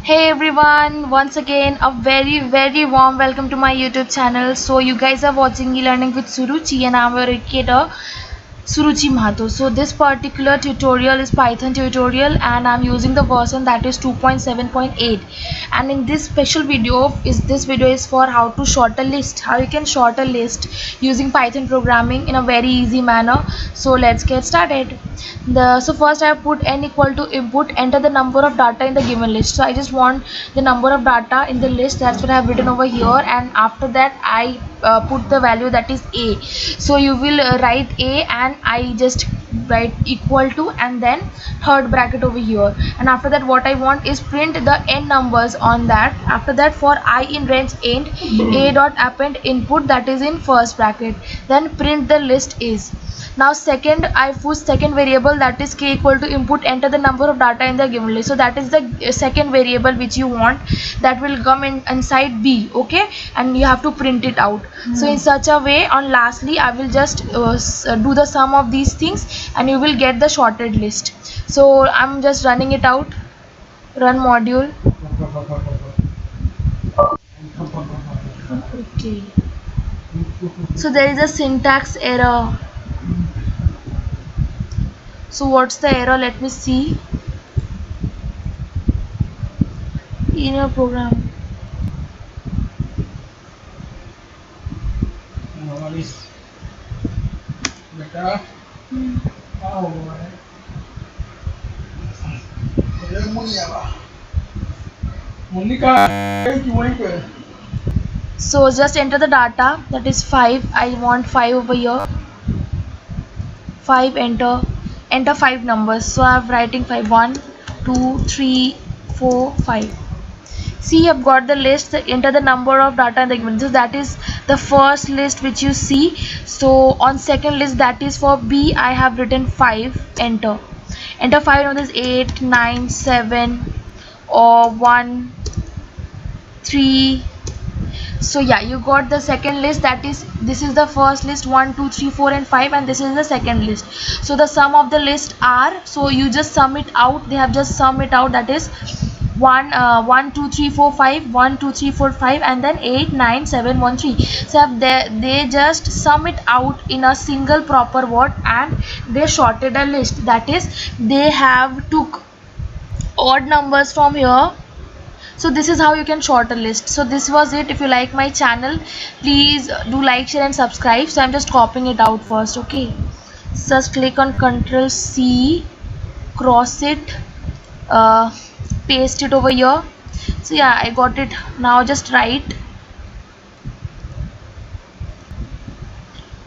Hey everyone, once again a very warm welcome to my YouTube channel. So you guys are watching e-learning with Suruchi and I'm your educator Suruchi Mahato. So this particular tutorial is Python tutorial and I'm using the version that is 2.7.8, and in this special video is for how to sort a list, how you can sort a list using Python programming in a very easy manner. So let's get started. So first I have put n equal to input, enter the number of data in the given list. So I just want the number of data in the list, that's what I have written over here, and after that I put the value that is a. So you will write a and I just write equal to and then third bracket over here, and after that what I want is print the n numbers on that. After that for I in range int a dot append input, that is in first bracket, then print the list is. Now second I put second variable, that is k equal to input, enter the number of data in the given list. So that is the second variable which you want, that will come inside b, okay, and you have to print it out. So in such a way, on lastly I will just do the sum of these things and you will get the sorted list. So I'm just running it out. Run module. Okay, so there is a syntax error. So what's the error? Let me see. In your program. So just enter the data, that is 5. I want 5 over here. 5, enter 5 numbers. So I'm writing 5. 1 2 3 4 5. See, I've got the list. Enter the number of data in the given. So that is the first list which you see. So on second list, that is for B, I have written 5. Enter 5 numbers, 8 9 7 or 1 3. So yeah, you got the second list, that is, this is the first list 1 2 3 4 and 5, and this is the second list. So the sum of the list are, so you just sum it out. They have just sum it out, that is 1 2 3 4 5 1 2 3 4 5 and then 8 9 7 1 3. So they just sum it out in a single proper word and they sorted a list, that is they have took odd numbers from here. So this is how you can sort a list. So this was it. If you like my channel, please do like, share and subscribe. So I'm just copying it out first, okay. Just click on Ctrl C, cross it, paste it over here. So yeah, I got it. Now just write.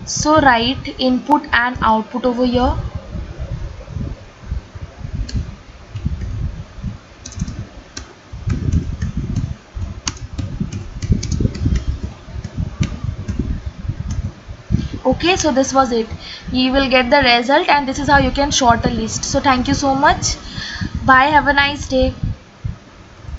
So write input and output over here. Okay, so this was it. You will get the result and this is how you can sort a list. So thank you so much. Bye, have a nice day.